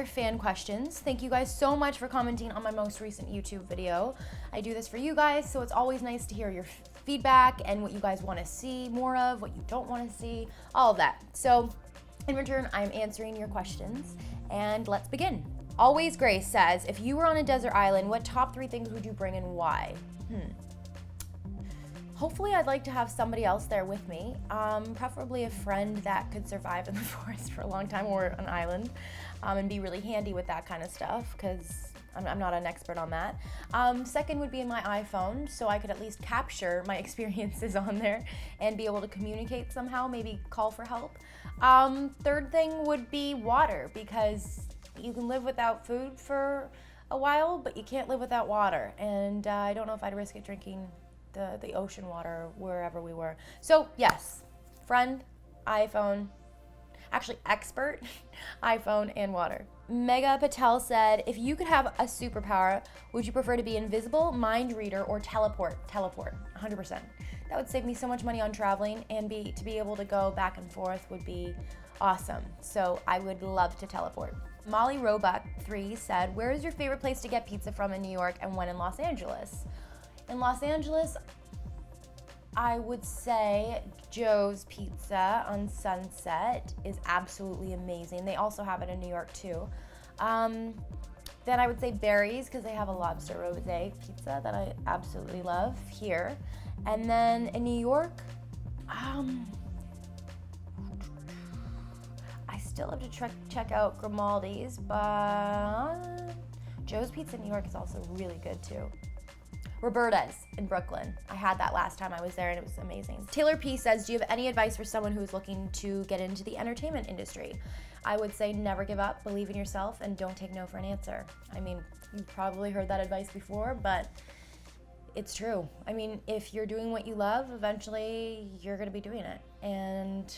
your fan questions. Thank you guys so much for commenting on my most recent YouTube video. I do this for you guys, so it's always nice to hear your feedback and what you guys want to see more of, what you don't want to see, all of that. So in return, I'm answering your questions, and let's begin. Always Grace says, if you were on a desert island, what top 3 things would you bring and why? Hopefully I'd like to have somebody else there with me, preferably a friend that could survive in the forest for a long time or an island, and be really handy with that kind of stuff, because I'm not an expert on that. Second would be in my iPhone, so I could at least capture my experiences on there and be able to communicate somehow, maybe call for help. Third thing would be water, because you can live without food for a while, but you can't live without water, and I don't know if I'd risk it drinking the ocean water wherever we were. So yes, friend, iPhone, actually expert, iPhone, and water. Mega Patel said, if you could have a superpower, would you prefer to be invisible, mind reader, or teleport? Teleport, 100%. That would save me so much money on traveling, and to be able to go back and forth would be awesome. So I would love to teleport. Molly Roebuck 3 said, where is your favorite place to get pizza from in New York and when in Los Angeles? In Los Angeles, I would say Joe's Pizza on Sunset is absolutely amazing. They also have it in New York too. Then I would say Barry's, because they have a lobster rosé pizza that I absolutely love here. And then in New York, I still have to check out Grimaldi's, but Joe's Pizza in New York is also really good too. Roberta's in Brooklyn. I had that last time I was there and it was amazing. Taylor P says, do you have any advice for someone who's looking to get into the entertainment industry? I would say never give up, believe in yourself, and don't take no for an answer. I mean, you've probably heard that advice before, but it's true. I mean, if you're doing what you love, eventually you're gonna be doing it. And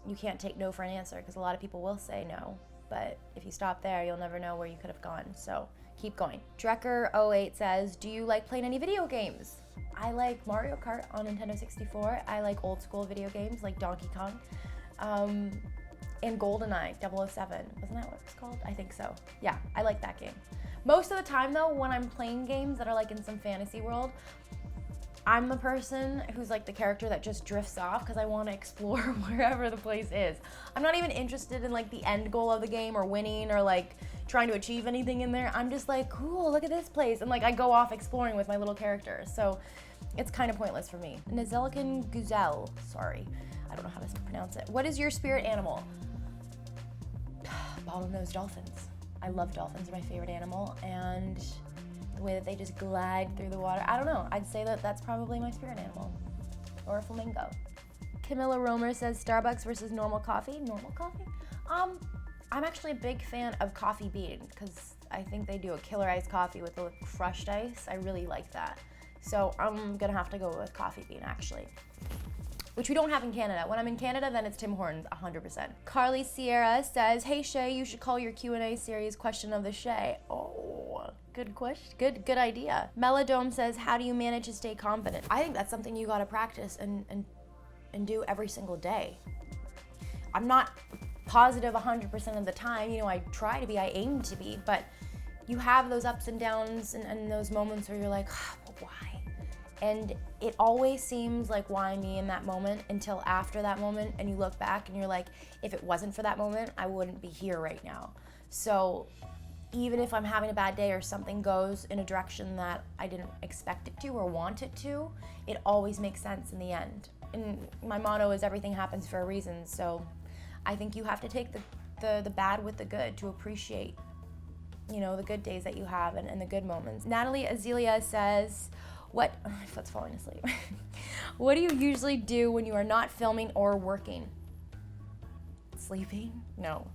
you can't take no for an answer, because a lot of people will say no. But if you stop there, you'll never know where you could have gone. So keep going. Drecker08 says, do you like playing any video games? I like Mario Kart on Nintendo 64. I like old school video games like Donkey Kong. And GoldenEye 007. Wasn't that what it was called? I think so. Yeah, I like that game. Most of the time though, when I'm playing games that are like in some fantasy world, I'm the person who's like the character that just drifts off because I want to explore wherever the place is. I'm not even interested in like the end goal of the game or winning or like trying to achieve anything in there. I'm just like, cool, look at this place. And like I go off exploring with my little character. So it's kind of pointless for me. Nazelican Guzel, sorry, I don't know how to pronounce it. What is your spirit animal? Bottlenose dolphins. I love dolphins, they're my favorite animal. And the way that they just glide through the water. I don't know, I'd say that that's probably my spirit animal. Or a flamingo. Camilla Romer says Starbucks versus normal coffee. Normal coffee? I'm actually a big fan of Coffee Bean because I think they do a killer iced coffee with the crushed ice. I really like that. So I'm gonna have to go with Coffee Bean actually. Which we don't have in Canada. When I'm in Canada, then it's Tim Hortons, 100%. Carly Sierra says, hey Shay, you should call your Q&A series Question of the Shay. Oh, good question, good idea. Melodome says, how do you manage to stay confident? I think that's something you gotta practice and do every single day. I'm not positive 100% of the time, you know, I try to be, I aim to be, but you have those ups and downs and those moments where you're like, well, why? And it always seems like, why me in that moment, until after that moment, and you look back and you're like, if it wasn't for that moment, I wouldn't be here right now. So even if I'm having a bad day or something goes in a direction that I didn't expect it to or want it to, it always makes sense in the end. And my motto is everything happens for a reason, so I think you have to take the bad with the good to appreciate, you know, the good days that you have and the good moments. Natalie Azelia says, my foot's falling asleep. What do you usually do when you are not filming or working? Sleeping? No.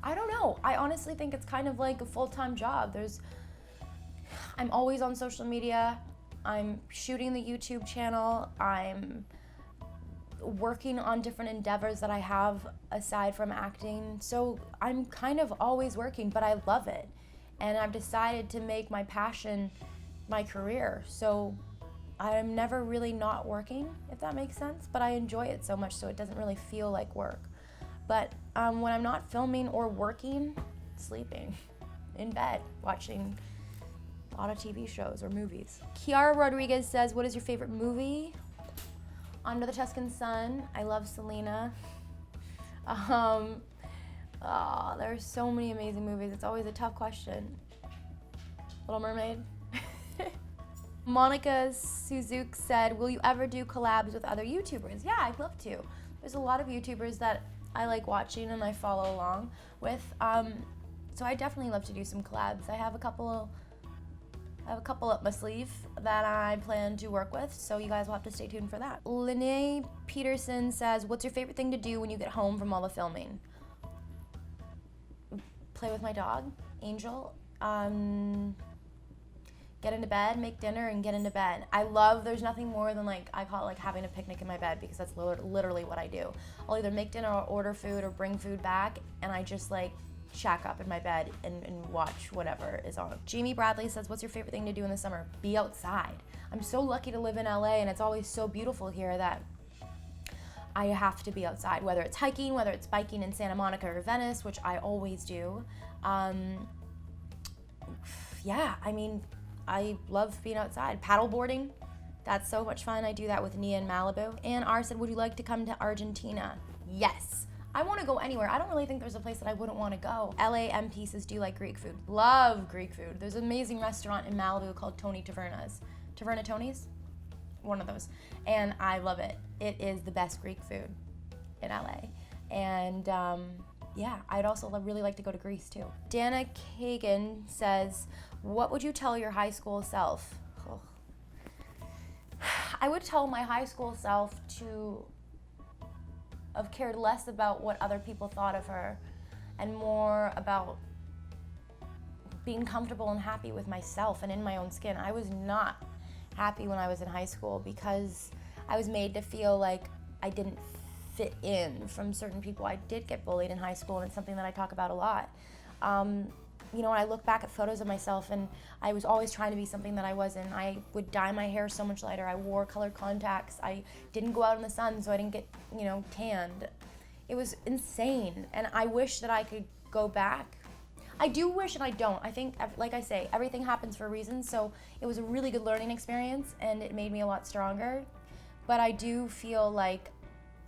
I don't know. I honestly think it's kind of like a full-time job. I'm always on social media. I'm shooting the YouTube channel. I'm working on different endeavors that I have aside from acting. So I'm kind of always working, but I love it. And I've decided to make my passion my career. So I'm never really not working, if that makes sense, but I enjoy it so much so it doesn't really feel like work. But when I'm not filming or working, sleeping in bed, watching a lot of TV shows or movies. Kiara Rodriguez says, what is your favorite movie? Under the Tuscan Sun. I love Selena. There's so many amazing movies. It's always a tough question. Little Mermaid. Monica Suzuki said, will you ever do collabs with other YouTubers? Yeah, I'd love to. There's a lot of YouTubers that I like watching and I follow along with. So I definitely love to do some collabs. I have a couple up my sleeve that I plan to work with, so you guys will have to stay tuned for that. Linnea Peterson says, what's your favorite thing to do when you get home from all the filming? Play with my dog, Angel. Get into bed, make dinner, and get into bed. There's nothing more than I call it having a picnic in my bed, because that's literally what I do. I'll either make dinner or order food or bring food back, and I just shack up in my bed and watch whatever is on. Jamie Bradley says, what's your favorite thing to do in the summer? Be outside. I'm so lucky to live in LA, and it's always so beautiful here that I have to be outside, whether it's hiking, whether it's biking in Santa Monica or Venice, which I always do. Yeah, I mean, I love being outside. Paddleboarding, that's so much fun. I do that with Nia in Malibu. And R said, would you like to come to Argentina? Yes. I want to go anywhere. I don't really think there's a place that I wouldn't want to go. LAMP says, do you like Greek food? Love Greek food. There's an amazing restaurant in Malibu called Tony Taverna's. Taverna Tony's? One of those. And I love it. It is the best Greek food in LA. And yeah, I'd also really like to go to Greece too. Dana Kagan says, what would you tell your high school self? Oh. I would tell my high school self to have cared less about what other people thought of her and more about being comfortable and happy with myself and in my own skin. I was not happy when I was in high school because I was made to feel like I didn't fit in from certain people. I did get bullied in high school, and it's something that I talk about a lot. You know, when I look back at photos of myself, and I was always trying to be something that I wasn't. I would dye my hair so much lighter. I wore colored contacts. I didn't go out in the sun so I didn't get, tanned. It was insane, and I wish that I could go back. I do wish, and I don't. I think, like I say, everything happens for a reason, so it was a really good learning experience, and it made me a lot stronger. But I do feel like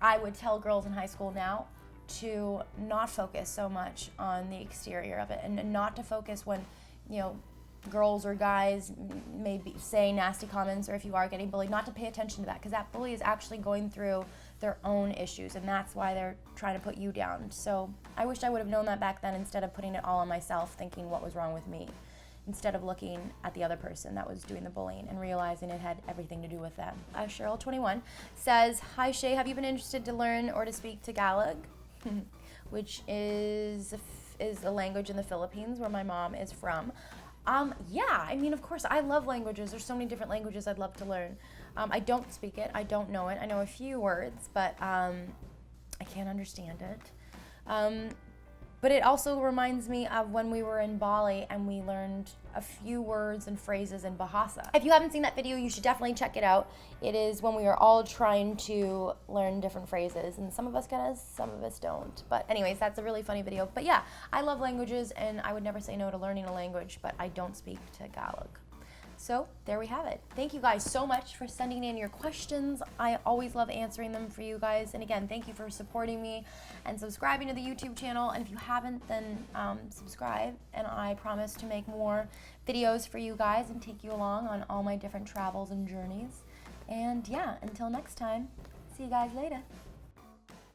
I would tell girls in high school now to not focus so much on the exterior of it, and not to focus when, girls or guys may be saying nasty comments, or if you are getting bullied, not to pay attention to that, because that bully is actually going through their own issues, and that's why they're trying to put you down. So I wish I would have known that back then, instead of putting it all on myself, thinking what was wrong with me, instead of looking at the other person that was doing the bullying and realizing it had everything to do with them. Cheryl21 says, hi Shay, have you been interested to learn or to speak Tagalog? Which is a language in the Philippines where my mom is from. Yeah, I mean, of course, I love languages. There's so many different languages I'd love to learn. I don't speak it. I don't know it. I know a few words, but I can't understand it. But it also reminds me of when we were in Bali and we learned a few words and phrases in Bahasa. If you haven't seen that video, you should definitely check it out. It is when we are all trying to learn different phrases, and some of us get us, some of us don't. But anyways, that's a really funny video. But yeah, I love languages, and I would never say no to learning a language, but I don't speak Tagalog. So there we have it. Thank you guys so much for sending in your questions. I always love answering them for you guys. And again, thank you for supporting me and subscribing to the YouTube channel. And if you haven't, then subscribe. And I promise to make more videos for you guys and take you along on all my different travels and journeys. And yeah, until next time, see you guys later.